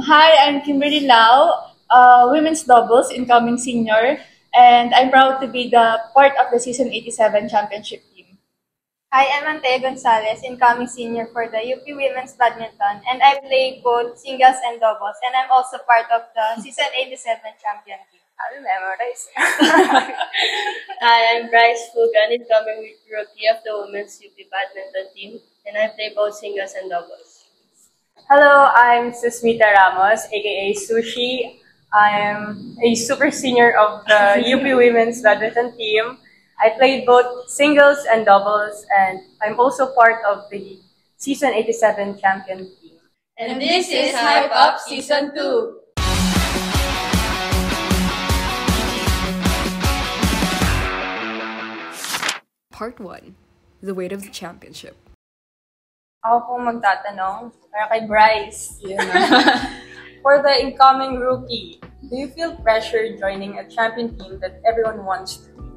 Hi, I'm Kimberly Lau, women's doubles incoming senior, and I'm proud to be the part of the Season 87 championship team. Hi, I'm Antea Gonzalez, incoming senior for the UP Women's Badminton, and I play both singles and doubles, and I'm also part of the Season 87 champion team. I'll memorize. Hi, I'm Bryce Fugan, incoming rookie of the Women's UP Badminton team, and I play both singles and doubles. Hello, I'm Susmita Ramos, aka Sushi. I'm a super senior of the UP Women's Badminton team. I played both singles and doubles, and I'm also part of the Season 87 champion team. And this is Hype Up Season 2. Part 1. The weight of the championship. Ako pong magtatanong para kay Bryce. For the incoming rookie, do you feel pressure joining a champion team that everyone wants to beat?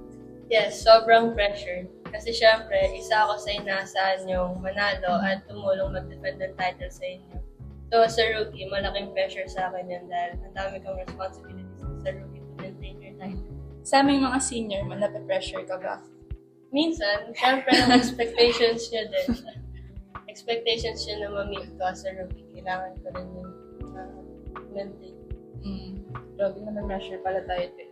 Yes, sobrang pressure. Kasi syempre, isa ako sa inaasahan yung manalo at tumulong mag-defend ng title sa inyo. So, as a rookie, malaking pressure sa akin yun dahil ang dami kong responsibilities as a rookie to maintain your title. Sa aming mga senior, nape-pressure ka ba? Minsan, syempre, ang expectations nyo din. Expectations nyo na ma-meet ko as a rookie. Kailangan ko rin yung maintain. Grabe naman pressure pala tayo din.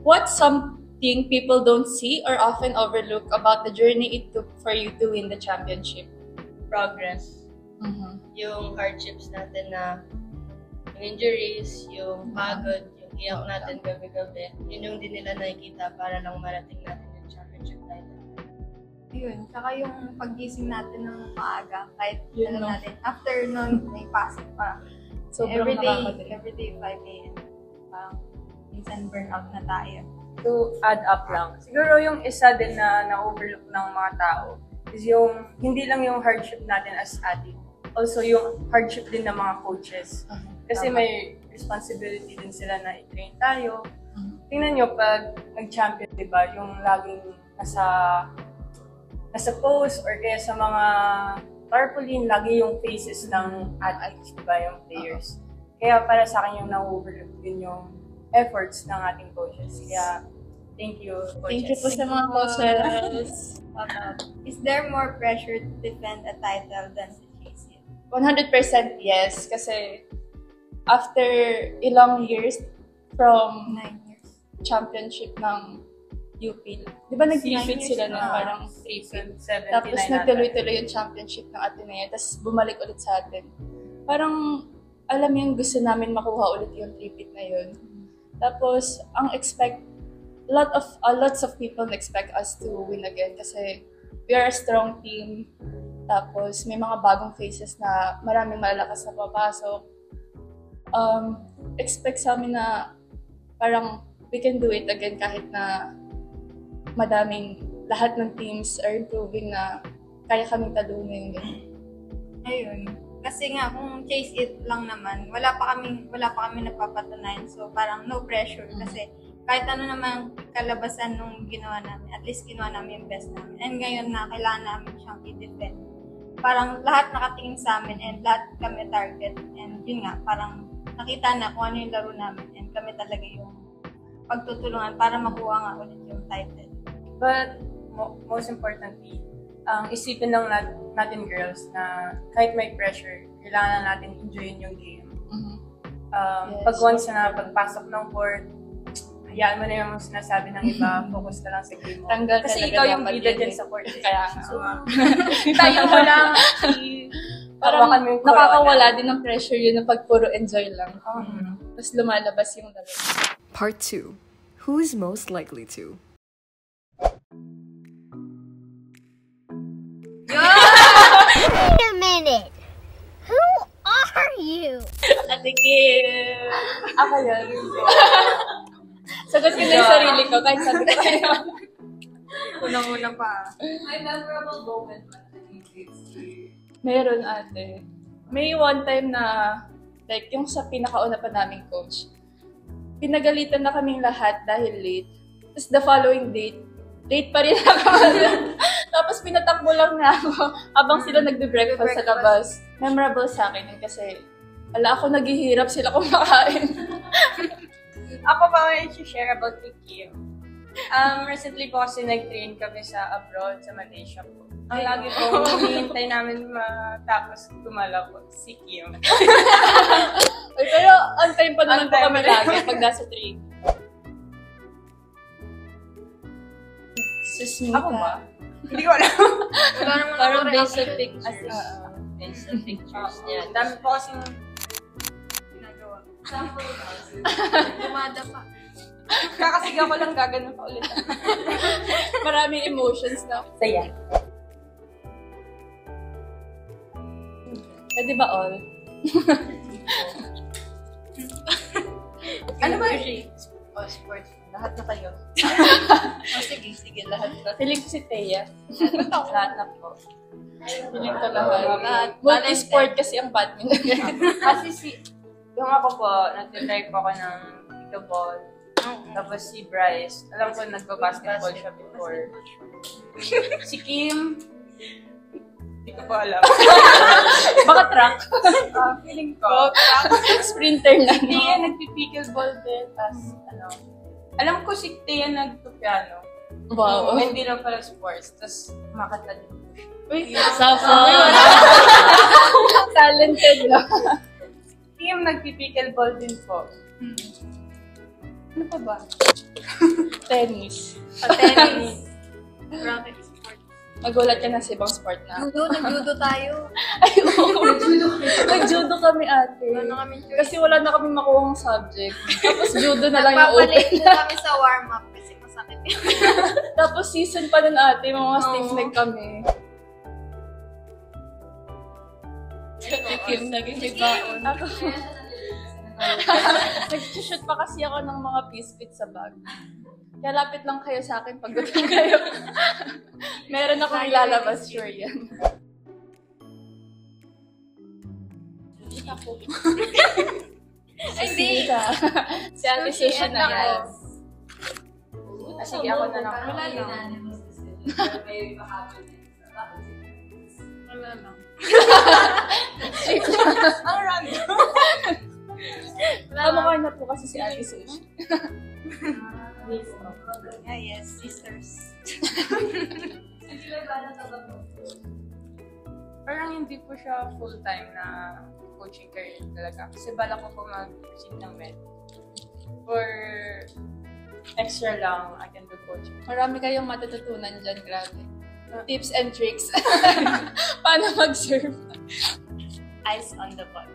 What's something people don't see or often overlook about the journey it took for you to win the championship? Progress. Yung hardships natin na yung injuries, yung pagod, yung iyak natin gabi-gabi, yun yung di nila nakikita para lang marating natin yung championship title. Ayun, saka yung paggising natin ng maaga, kahit Yun, alam no? natin, after nun, may pasok pa. Sobrang everyday nakakadiri. 5 a.m. Parang minsan burnout na tayo. To add up lang, siguro yung isa din na na-overlook ng mga tao is yung, hindi lang yung hardship natin as athlete, also yung hardship din ng mga coaches. Kasi may responsibility din sila na i-train tayo. Tingnan nyo, pag nag-champion, diba, yung laging nasa post or kaya sa mga tarpaulin, lagi yung faces ng athletes, diba, yung players. Kaya para sa akin yung na-overlook din yung efforts ng ating coaches. Kaya, thank you, coaches. Thank you po sa mga coaches. Is there more pressure to defend a title than to chase it? 100% yes, kasi after ilang years from 9 years. championship ng UP, di ba nag-repeat sila ng parang 3 Tapos nagtuloy-tuloy yung championship ng Ateneo, tapos bumalik ulit sa atin. Parang, alam yung gusto namin makuha ulit yung repeat na yun. Tapos, lots of people expect us to win again kasi we are a strong team. Tapos, may mga bagong faces na maraming malalakas na papasok. Expect sa amin na parang we can do it again kahit na madaming lahat ng teams are improving na kaya kaming talunin. Ayun. Kasi nga, kung chase it lang naman, wala pa kami napapatunayan. So, parang no pressure. Kasi kahit ano naman kalabasan nung ginawa namin, at least ginawa namin yung best namin. And ngayon na kailangan namin siyang i-defend. Parang lahat nakatingin sa amin and lahat kami target. And yun nga, parang nakita na kung ano yung laro namin. And kami talaga yung pagtutulungan para makuha nga ulit yung title. But, most importantly, isipin lang natin girls na kahit may pressure, kailangan natin enjoyin yung game. Pag once na pagpasok ng court, hayaan mo na yung sinasabi ng iba, focus ka lang sa game mo. Kasi ikaw yung bida dyan sa court. Kaya nga. So, tayo mo lang parang nakakawala din ng pressure yun na pag puro enjoy lang. Tapos lumalabas yung laro. Part 2. Who is most likely to? Wait a minute! Who are you? Ate Kim! Ako yun. Sagot ko na yung sarili ko, kahit sabi ko kayo. Unang-una pa. May memorable moment Meron ate. May one time na, like yung sa pinakauna pa naming coach, pinagalitan na kaming lahat dahil late. Tapos the following date, late pa rin ako. Tapos pinatakbo lang na ako habang sila nagbe-breakfast sa labas. memorable sa akin yun kasi wala ako naghihirap sila kumakain. Ako pa may share about kay Kim. Recently po kasi nag-train kami sa abroad, sa Malaysia po. Ang lagi po, hinihintay namin matapos gumala po, si Kim. Pero on time pa naman po kami lagi pag nasa train. Susmita. Ako ba? Hindi ko alam. Wala naman Parang ako based sa reaction. pictures. Based sa pictures niya. Ang dami po kasing Ginagawa. Dumada pa. kakasigaw ko lang gaganon pa ulit. Maraming emotions na. Saya. Pwede ba all? Ano ba? Sports. Lahat na kayo. Sige, lahat na. Feeling ko si Thea. Lahat na po. Feeling ko lahat. Multi-sport kasi ang badminton. Kasi yung ako po, nag-try po ako ng pickleball. Tapos si Bryce, alam ko nagba-basketball siya before. Si Kim, hindi ko pa alam. Baka track. Feeling ko. Sprinter na. Si Thea nagpi-pickleball din. Tapos, alam ko si Thea nagto-piano. Wow. Hindi lang pala sports. Tapos, makanta din po siya. Uy, Sapo! talented na. Kim nagpi-pickleball din po. Ano pa ba? Tennis. Tennis. Racket sport. Magulat ka na sa ibang sport na. Judo, nag-judo tayo. Ay, oo. Nag-judo kami ate. Wala na kami choice. Kasi wala na kami makuhang subject. Tapos judo na lang yung Nagpapalit open. po kami sa warm-up kasi masakit yun. Tapos season pa nun ate, mga stiff leg kami. Kim, naging may baon. Ako. Nag-shoot pa kasi ako ng mga biscuit sa bag. Kaya lapit lang kayo sa akin pag gutom kayo. Meron akong ilalabas, sure yan. Hindi. Si Ate Sushi na yan. Sige, ako na lang. Wala lang. Wala lang. Ang random. Kamukha na po kasi si Ate Sushi. Yes, sisters. Parang hindi po siya full-time na coaching career talaga. Kasi bala ko po mag-proceed ng med. For extra lang, I can do coaching. Marami kayong matututunan dyan, grabe. Tips and tricks. Paano mag-serve? Eyes on the ball.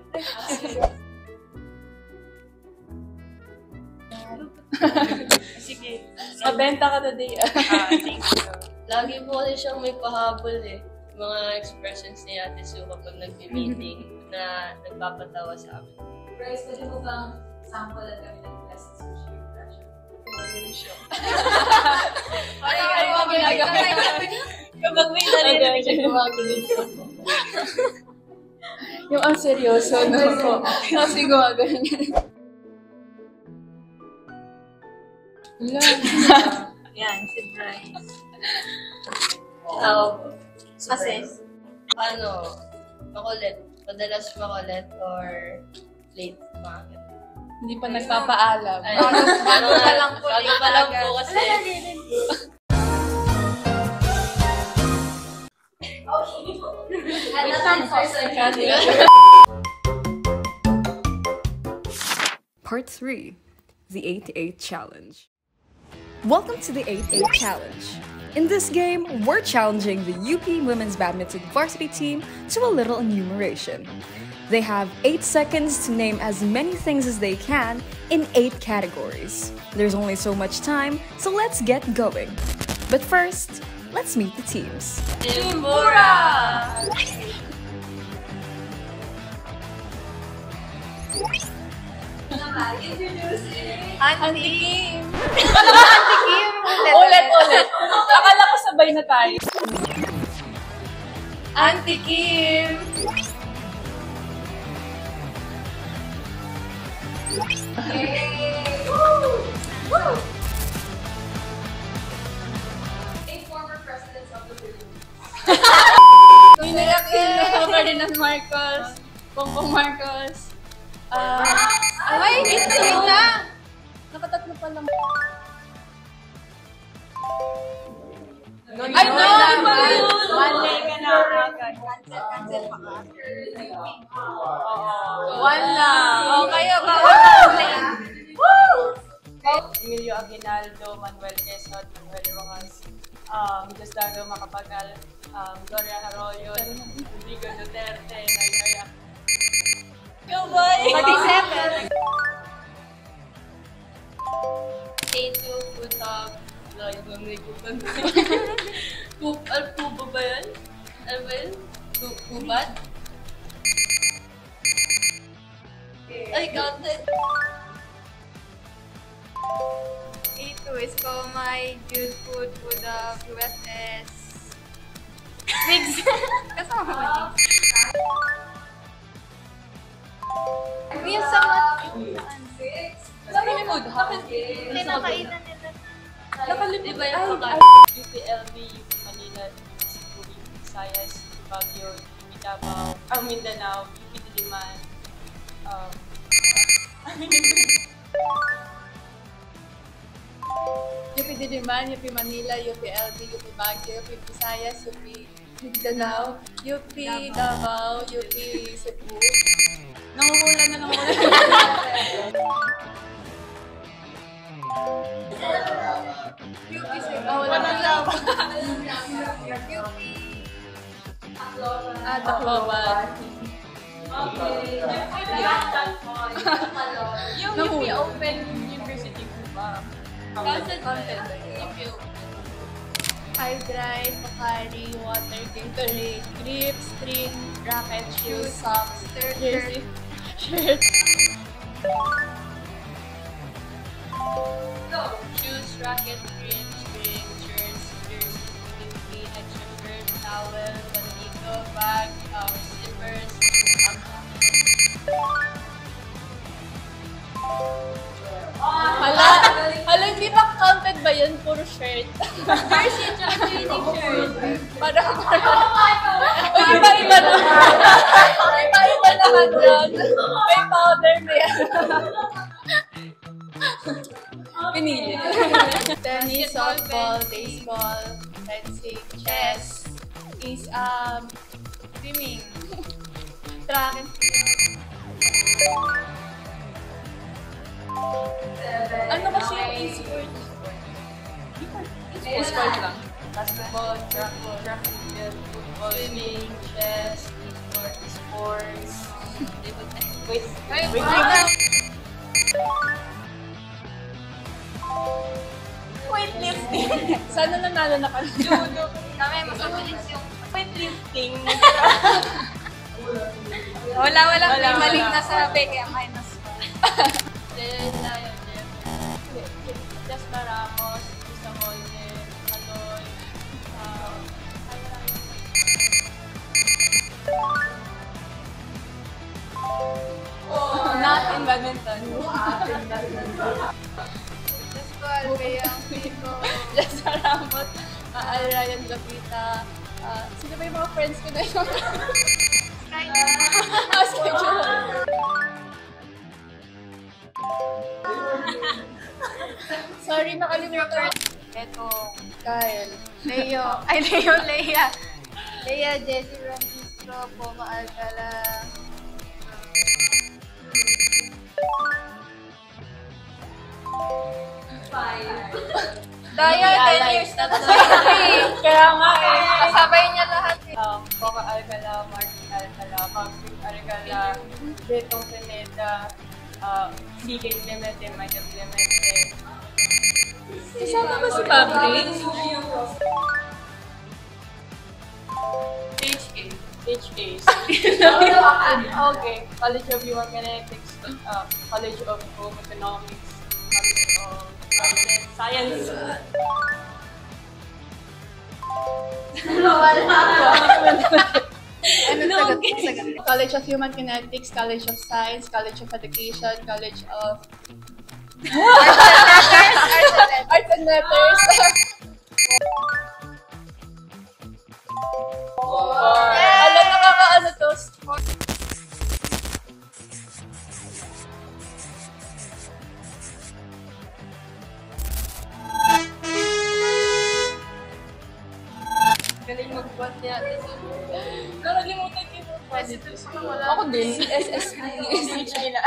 Sige. Mabenta ka today. Thank you. Lagi po kasi siyang may pahabol eh. Mga expressions ni Ate Sue kapag nag-meeting na nagpapatawa sa amin. Bryce, pwede mo bang sample at kami ng best sushi impression? Ay, mga ginagawa. Kapag may narinig siya, gumagulit siya. Yung ang seryoso, no? Kasi gumaganyan. Yan, si Bryce. Ako, Kasi, ano, makulit. Madalas makulit or late umaga. Hindi pa nagpapaalam. Ay, bago pa lang po. Bago pa lang po kasi. Part 3, the 8-8 Challenge. Welcome to the 8-8 Challenge. In this game, we're challenging the UP Women's Badminton varsity team to a little enumeration. They have 8 seconds to name as many things as they can in 8 categories. There's only so much time, so let's get going. But first, let's meet the teams. Timura! Auntie Kim. Ulit. Akala ko sabay na tayo. Auntie Kim. A former president of the Philippines. Aquino, Ferdinand Marcos, Bongbong Marcos. Ay, ito na! Nakatatlo pa lang. Ay, no! One ka na agad. Cancel pa ka. One lang. O, kayo, bawal na. Emilio Aguinaldo, Manuel Quezon, Manuel Rojas, Diosdado Macapagal, Gloria Arroyo, Rodrigo Duterte, Noynoy Pati-7. K2, Putog, Lloyd, Bumigupan. Puba ba yan? Ano ba yun? Pubat? Ay, counted. A2 is Komay, Jude Food, Puda, USS. Migs. Kasama ba Migs? Yung sama. Sabi ni Mood, Pinakainan nila. Di ba yung UPLB, Manila, Cebu, Visayas, Baguio, Davao, Mindanao, UP Diliman, UP Diliman, UP Manila, UP LB, UP Baguio, UP Visayas, UP Mindanao, UP Davao, UP Cebu. Nanguhula na lang ulit. UP Cebu. Wala na lang. Tacloban. yung UP Open University ko ba? Content. High drive, Pocari, water, Gatorade, grip, string, racket, shoes, socks, jersey, shirt. Shoes, racket, grip, string, shirts, jersey, bikini, extra shirt, towel, bandito, bag, slippers, Hala, hindi ba counted ba yun? Puro shirt. jersey, tsaka training shirt. Parang, iba-iba na. Iba-iba na hanggang. May powder na yan. Pinili. Tennis, softball, baseball, fencing, chess, swimming, track and field. Ano kasi yung e-sport? E-sport lang. Basketball, track and field, football, Swimming, chess, sports. wait, weightlifting. Sana nanalo na kami. Judo. Kami, masulis yung Weightlifting. Walang may maling nasabi, kaya minus 1. Then, Lion Jeffrey. Jasma Ramos, Isa Molde, Maloy, not in badminton. Pascual, Bayang, Pico. Jessa Ramos, Ryan Lapita. Sino ba yung mga friends ko na yun? Schedule. Sorry, nakalimutan. Ito, Kyle. Lea, Jessie Francisco, Poma Alcala. Daya, 10 years na to. Kaya nga eh. Kasabay niya lahat eh. Coca Alcala, Martin Alcala, Patrick Alcala, Betong Pineda, CK Clemente, Michael Clemente. Kasama ba si Patrick? HA. Okay. College of Human Kinetics, College of Home Economics, College of Science. College of Human Kinetics, College of Science, College of Education, College of Arts and Letters. Alam na Galing mag-bot niya. Nakalimutan ko yung Ako din, SSP. SHA na.